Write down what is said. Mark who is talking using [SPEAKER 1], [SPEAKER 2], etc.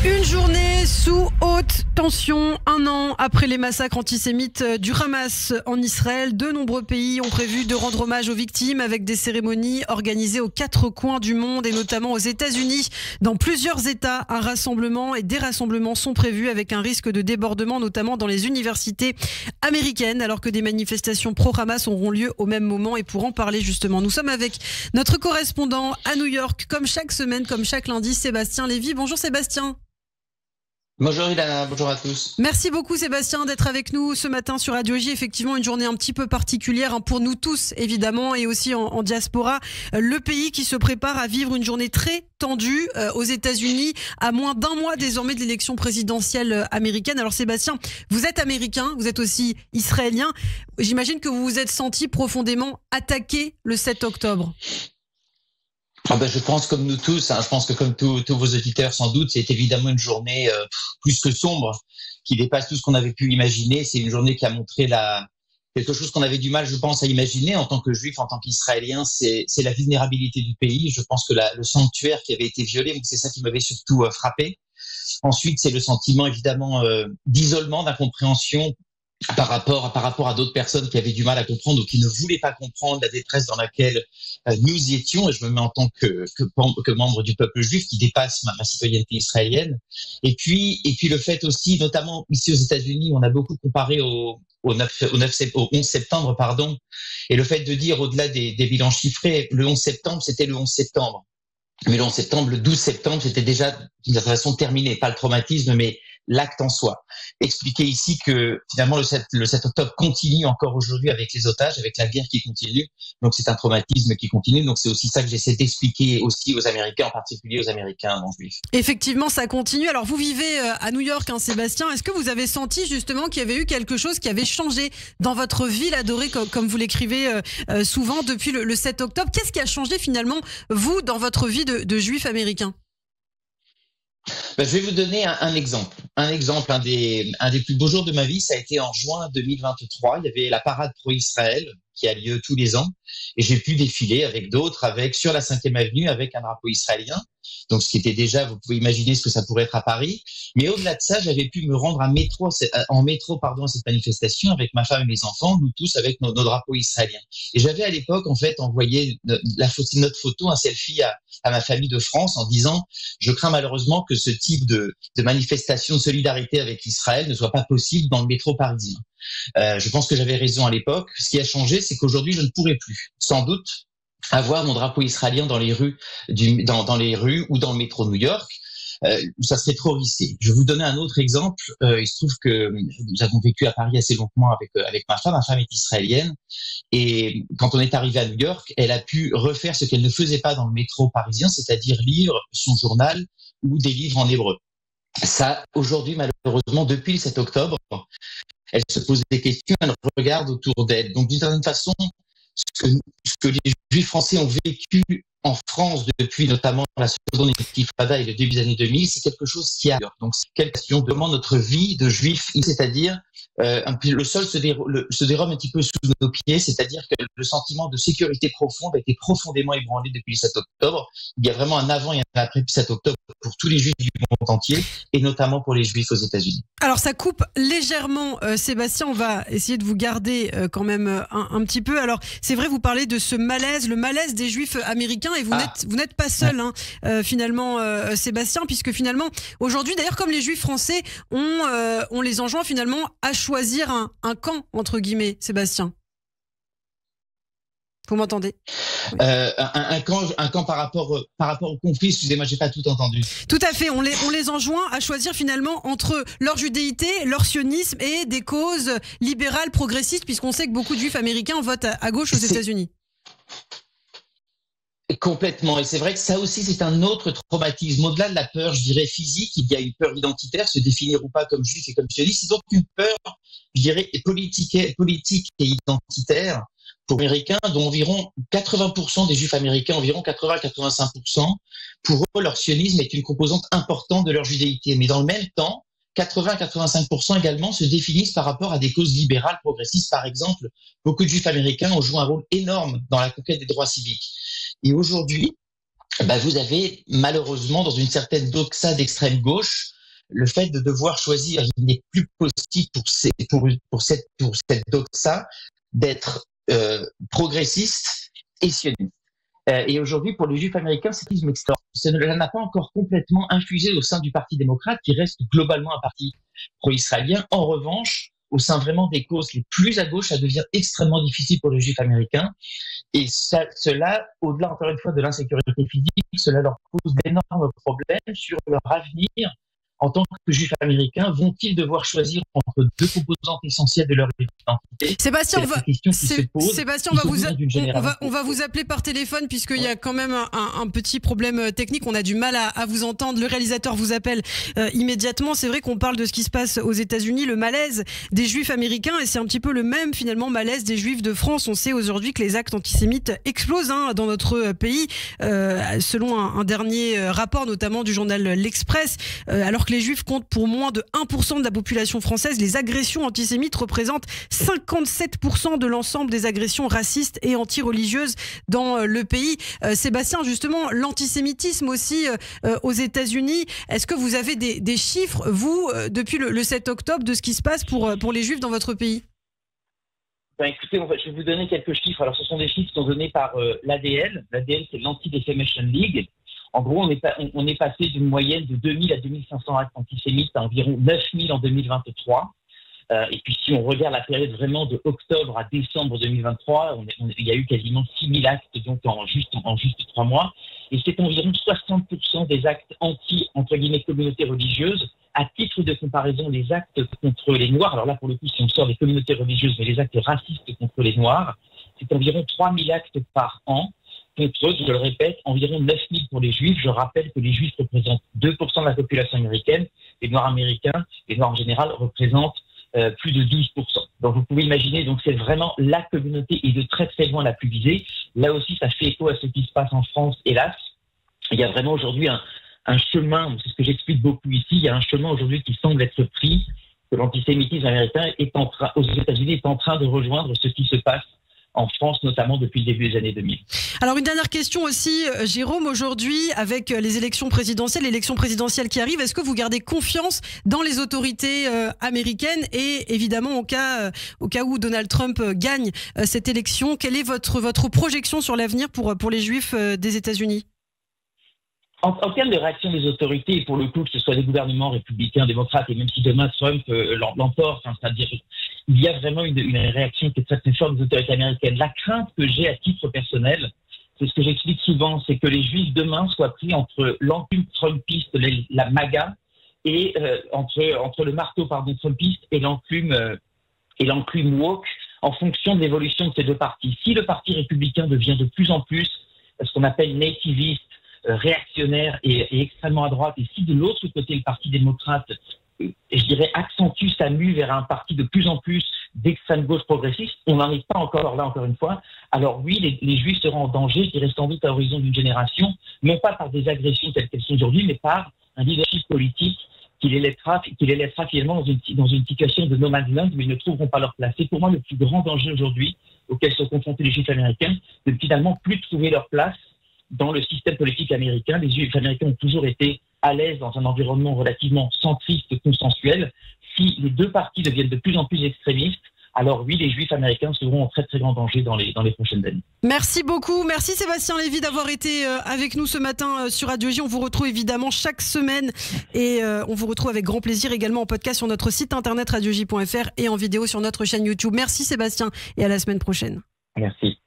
[SPEAKER 1] Une journée sous haute tension, un an après les massacres antisémites du Hamas en Israël. De nombreux pays ont prévu de rendre hommage aux victimes avec des cérémonies organisées aux quatre coins du monde et notamment aux États-Unis. Dans plusieurs États, un rassemblement et des rassemblements sont prévus avec un risque de débordement, notamment dans les universités américaines, alors que des manifestations pro-Hamas auront lieu au même moment. Et pour en parler justement, nous sommes avec notre correspondant à New York, comme chaque semaine, comme chaque lundi, Sébastien Lévy. Bonjour Sébastien.
[SPEAKER 2] Bonjour Ilana, bonjour à tous.
[SPEAKER 1] Merci beaucoup Sébastien d'être avec nous ce matin sur Radio J. Effectivement, une journée un petit peu particulière pour nous tous évidemment et aussi en diaspora. Le pays qui se prépare à vivre une journée très tendue aux États-Unis à moins d'un mois désormais de l'élection présidentielle américaine. Alors Sébastien, vous êtes américain, vous êtes aussi israélien. J'imagine que vous vous êtes senti profondément attaqué le 7 octobre.
[SPEAKER 2] Je pense comme nous tous, je pense que comme tous vos auditeurs sans doute, c'est évidemment une journée plus que sombre, qui dépasse tout ce qu'on avait pu imaginer. C'est une journée qui a montré quelque chose qu'on avait du mal, je pense, à imaginer en tant que juif, en tant qu'israélien, c'est la vulnérabilité du pays. Je pense que le sanctuaire qui avait été violé, c'est ça qui m'avait surtout frappé. Ensuite, c'est le sentiment évidemment d'isolement, d'incompréhension par rapport à d'autres personnes qui avaient du mal à comprendre ou qui ne voulaient pas comprendre la détresse dans laquelle nous y étions, et je me mets en tant que membre du peuple juif qui dépasse ma citoyenneté israélienne. Et puis le fait aussi, notamment ici aux États-Unis, on a beaucoup comparé au 11 septembre, et le fait de dire au-delà des bilans chiffrés, le 11 septembre, c'était le 11 septembre. Mais le 11 septembre, le 12 septembre, c'était déjà d'une certaine façon terminé, pas le traumatisme, mais l'acte en soi. Expliquer ici que finalement le 7 octobre continue encore aujourd'hui avec les otages, avec la guerre qui continue. Donc c'est un traumatisme qui continue. Donc c'est aussi ça que j'essaie d'expliquer aussi aux Américains, en particulier aux Américains non juifs.
[SPEAKER 1] Effectivement, ça continue. Alors vous vivez à New York, Sébastien. Est-ce que vous avez senti justement qu'il y avait eu quelque chose qui avait changé dans votre ville adorée, comme vous l'écrivez souvent depuis le 7 octobre? Qu'est-ce qui a changé finalement, vous, dans votre vie de juif américain?
[SPEAKER 2] Je vais vous donner un exemple. Un des plus beaux jours de ma vie, ça a été en juin 2023. Il y avait la parade pro-Israël qui a lieu tous les ans. Et j'ai pu défiler avec d'autres, sur la 5e avenue, avec un drapeau israélien. Donc, ce qui était déjà, vous pouvez imaginer ce que ça pourrait être à Paris. Mais au-delà de ça, j'avais pu me rendre en métro à cette manifestation avec ma femme et mes enfants, nous tous avec nos drapeaux israéliens. Et j'avais à l'époque, en fait, envoyé notre photo, un selfie à ma famille de France en disant « Je crains malheureusement que ce type de manifestation de solidarité avec Israël ne soit pas possible dans le métro parisien. » Je pense que j'avais raison à l'époque. Ce qui a changé, c'est qu'aujourd'hui, je ne pourrais plus, sans doute, avoir mon drapeau israélien dans les rues ou dans le métro de New York. Ça serait trop risqué. Je vais vous donner un autre exemple. Il se trouve que nous avons vécu à Paris assez longtemps avec ma femme. Ma femme est israélienne. Et quand on est arrivé à New York, elle a pu refaire ce qu'elle ne faisait pas dans le métro parisien, c'est-à-dire lire son journal ou des livres en hébreu. Ça, aujourd'hui, malheureusement, depuis le 7 octobre, elle se pose des questions, elle regarde autour d'elle. Donc, d'une certaine façon, ce que les Juifs français ont vécu en France depuis notamment la seconde intifada et le début des années 2000, c'est quelque chose qui a. Donc, c'est quelque question de comment notre vie de Juifs, c'est-à-dire le sol se dérobe un petit peu sous nos pieds, c'est-à-dire que le sentiment de sécurité profonde a été profondément ébranlé depuis le 7 octobre. Il y a vraiment un avant et un après le 7 octobre pour tous les Juifs du monde entier et notamment pour les Juifs aux États-Unis.
[SPEAKER 1] Alors ça coupe légèrement, Sébastien, on va essayer de vous garder quand même un petit peu. Alors c'est vrai, vous parlez de ce malaise, le malaise des Juifs américains et vous n'êtes pas seul finalement, Sébastien, puisque finalement aujourd'hui, d'ailleurs comme les Juifs français, on les enjoint finalement à choisir un camp, entre guillemets, Sébastien. Vous m'entendez?
[SPEAKER 2] Un camp par rapport au conflit, excusez-moi, j'ai pas tout entendu.
[SPEAKER 1] Tout à fait, on les enjoint à choisir finalement entre leur judéité, leur sionisme et des causes libérales progressistes, puisqu'on sait que beaucoup de Juifs américains votent à gauche aux États-Unis.
[SPEAKER 2] Complètement, et c'est vrai que ça aussi c'est un autre traumatisme. Au-delà de la peur, je dirais physique, il y a une peur identitaire, se définir ou pas comme juif et comme sioniste. C'est donc une peur, je dirais, politique et identitaire pour les Américains, dont environ 80% des Juifs américains, environ 80-85%, pour eux, leur sionisme est une composante importante de leur judéité. Mais dans le même temps, 80-85% également se définissent par rapport à des causes libérales progressistes. Par exemple, beaucoup de Juifs américains ont joué un rôle énorme dans la conquête des droits civiques. Et aujourd'hui, vous avez malheureusement dans une certaine doxa d'extrême gauche le fait de devoir choisir. Il n'est plus possible pour cette doxa d'être progressiste et sioniste. Et aujourd'hui, pour les Juifs américains, c'est cela n'a pas encore complètement infusé au sein du Parti démocrate, qui reste globalement un parti pro-israélien. En revanche, au sein vraiment des causes les plus à gauche, ça devient extrêmement difficile pour les Juifs américains. Et cela, au-delà encore une fois de l'insécurité physique, cela leur pose d'énormes problèmes sur leur avenir. En tant que Juifs américains, vont-ils devoir choisir entre deux composantes essentielles de leur identité?
[SPEAKER 1] Sébastien, on va vous appeler par téléphone puisqu'il y a quand même un petit problème technique. On a du mal à vous entendre. Le réalisateur vous appelle immédiatement. C'est vrai qu'on parle de ce qui se passe aux États-Unis, le malaise des Juifs américains, et c'est un petit peu le même finalement malaise des Juifs de France. On sait aujourd'hui que les actes antisémites explosent dans notre pays, selon un dernier rapport notamment du journal L'Express, alors que les Juifs comptent pour moins de 1% de la population française. Les agressions antisémites représentent 57% de l'ensemble des agressions racistes et anti-religieuses dans le pays. Sébastien, justement, l'antisémitisme aussi aux États-Unis, est-ce que vous avez des chiffres, vous, depuis le 7 octobre, de ce qui se passe pour les Juifs dans votre pays?
[SPEAKER 3] Écoutez, je vais vous donner quelques chiffres. Alors, ce sont des chiffres qui sont donnés par l'ADL. L'ADL, c'est l'Anti-Defamation League. En gros, on est passé d'une moyenne de 2000 à 2500 actes antisémites à environ 9000 en 2023. Et puis, si on regarde la période vraiment de octobre à décembre 2023, il y a eu quasiment 6000 actes donc en juste 3 mois. Et c'est environ 60% des actes entre guillemets, communautés religieuses. À titre de comparaison, les actes contre les Noirs, alors là, pour le coup, si on sort des communautés religieuses, mais les actes racistes contre les Noirs, c'est environ 3000 actes par an. Contre, je le répète, environ 9000 pour les Juifs. Je rappelle que les Juifs représentent 2% de la population américaine. Les Noirs américains, les Noirs en général, représentent plus de 12%. Donc vous pouvez imaginer, donc c'est vraiment la communauté et de très très loin la plus visée. Là aussi, ça fait écho à ce qui se passe en France, hélas. Il y a vraiment aujourd'hui un chemin, c'est ce que j'explique beaucoup ici, il y a un chemin aujourd'hui qui semble être pris, que l'antisémitisme américain aux États-Unis est en train de rejoindre ce qui se passe en France, notamment depuis le début des années 2000.
[SPEAKER 1] Alors une dernière question aussi, Jérôme, aujourd'hui, avec les élections présidentielles qui arrivent, est-ce que vous gardez confiance dans les autorités américaines et évidemment au cas où Donald Trump gagne cette élection, quelle est votre projection sur l'avenir pour les Juifs des États-Unis?
[SPEAKER 3] En termes de réaction des autorités, et pour le coup, que ce soit des gouvernements républicains, démocrates, et même si demain Trump l'emporte, c'est-à-dire il y a vraiment une réaction qui est très très forte des autorités américaines. La crainte que j'ai à titre personnel, c'est ce que j'explique souvent, c'est que les Juifs demain soient pris entre l'enclume trumpiste, la MAGA, et entre le marteau trumpiste et l'enclume woke, en fonction de l'évolution de ces deux partis. Si le parti républicain devient de plus en plus ce qu'on appelle nativiste, réactionnaire et extrêmement à droite, et si de l'autre côté le parti démocrate, je dirais, accentue sa mue vers un parti de plus en plus d'extrême gauche progressiste, on n'en est pas encore là, encore une fois. Alors oui, les Juifs seront en danger, je dirais sans doute à l'horizon d'une génération, non pas par des agressions telles qu'elles sont aujourd'hui, mais par un leadership politique qui les laissera finalement dans une situation de no man's land, mais ils ne trouveront pas leur place. C'est pour moi le plus grand danger aujourd'hui auquel sont confrontés les Juifs américains, de finalement plus trouver leur place dans le système politique américain. Les Juifs américains ont toujours été à l'aise dans un environnement relativement centriste, consensuel. Si les deux partis deviennent de plus en plus extrémistes, alors oui, les Juifs américains seront en très très grand danger dans les prochaines années.
[SPEAKER 1] Merci beaucoup. Merci Sébastien Lévy d'avoir été avec nous ce matin sur Radio J. On vous retrouve évidemment chaque semaine et on vous retrouve avec grand plaisir également en podcast sur notre site internet radioj.fr et en vidéo sur notre chaîne YouTube. Merci Sébastien et à la semaine prochaine.
[SPEAKER 3] Merci.